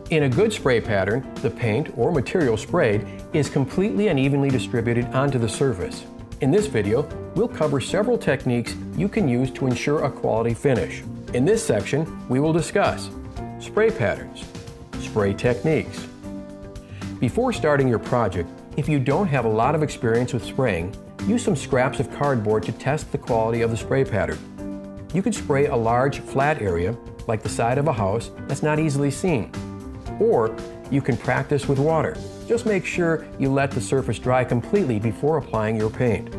In a good spray pattern, the paint or material sprayed is completely and evenly distributed onto the surface. In this video, we'll cover several techniques you can use to ensure a quality finish. In this section, we will discuss spray patterns, spray techniques. Before starting your project, if you don't have a lot of experience with spraying, use some scraps of cardboard to test the quality of the spray pattern. You could spray a large, flat area, like the side of a house, that's not easily seen. Or you can practice with water. Just make sure you let the surface dry completely before applying your paint.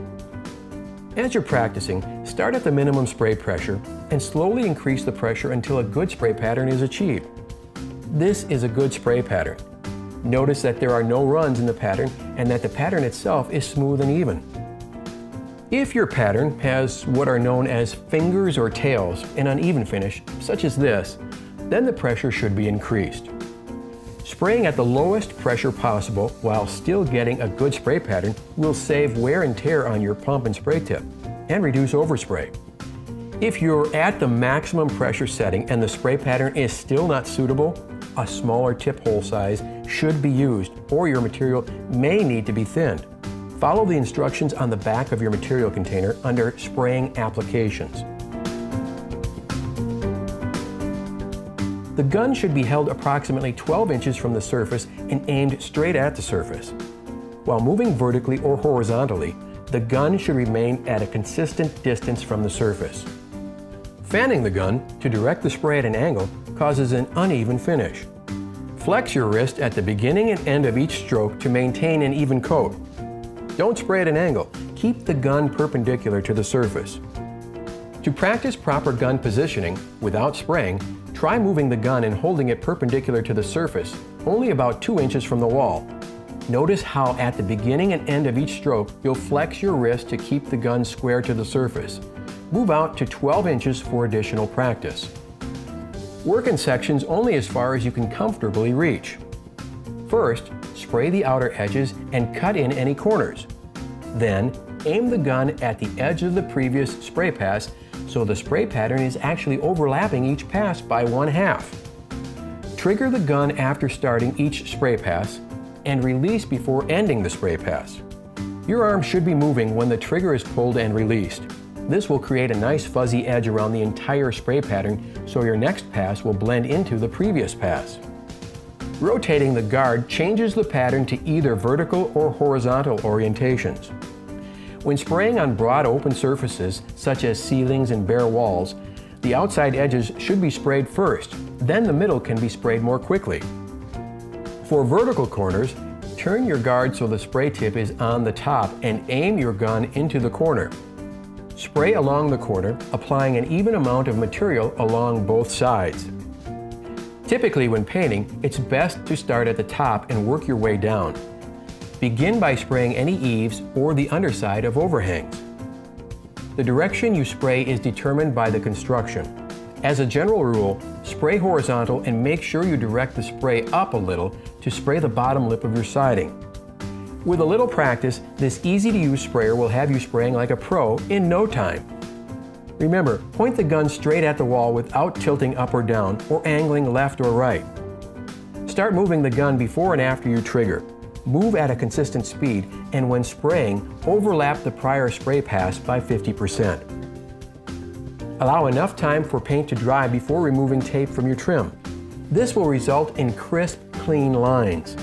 As you're practicing, start at the minimum spray pressure and slowly increase the pressure until a good spray pattern is achieved. This is a good spray pattern. Notice that there are no runs in the pattern and that the pattern itself is smooth and even. If your pattern has what are known as fingers or tails, an uneven finish, such as this, then the pressure should be increased. Spraying at the lowest pressure possible while still getting a good spray pattern will save wear and tear on your pump and spray tip and reduce overspray. If you're at the maximum pressure setting and the spray pattern is still not suitable, a smaller tip hole size should be used or your material may need to be thinned. Follow the instructions on the back of your material container under spraying applications. The gun should be held approximately 12 inches from the surface and aimed straight at the surface. While moving vertically or horizontally, the gun should remain at a consistent distance from the surface. Fanning the gun to direct the spray at an angle causes an uneven finish. Flex your wrist at the beginning and end of each stroke to maintain an even coat. Don't spray at an angle. Keep the gun perpendicular to the surface. To practice proper gun positioning without spraying, try moving the gun and holding it perpendicular to the surface, only about 2 inches from the wall. Notice how at the beginning and end of each stroke, you'll flex your wrist to keep the gun square to the surface. Move out to 12 inches for additional practice. Work in sections only as far as you can comfortably reach. First, spray the outer edges and cut in any corners. Then, aim the gun at the edge of the previous spray pass so the spray pattern is actually overlapping each pass by 1/2. Trigger the gun after starting each spray pass and release before ending the spray pass. Your arm should be moving when the trigger is pulled and released. This will create a nice fuzzy edge around the entire spray pattern so your next pass will blend into the previous pass. Rotating the guard changes the pattern to either vertical or horizontal orientations. When spraying on broad open surfaces, such as ceilings and bare walls, the outside edges should be sprayed first, then the middle can be sprayed more quickly. For vertical corners, turn your guard so the spray tip is on the top and aim your gun into the corner. Spray along the corner, applying an even amount of material along both sides. Typically when painting, it's best to start at the top and work your way down. Begin by spraying any eaves or the underside of overhangs. The direction you spray is determined by the construction. As a general rule, spray horizontal and make sure you direct the spray up a little to spray the bottom lip of your siding. With a little practice, this easy-to-use sprayer will have you spraying like a pro in no time. Remember, point the gun straight at the wall without tilting up or down or angling left or right. Start moving the gun before and after you trigger. Move at a consistent speed, and when spraying, overlap the prior spray pass by 50%. Allow enough time for paint to dry before removing tape from your trim. This will result in crisp, clean lines.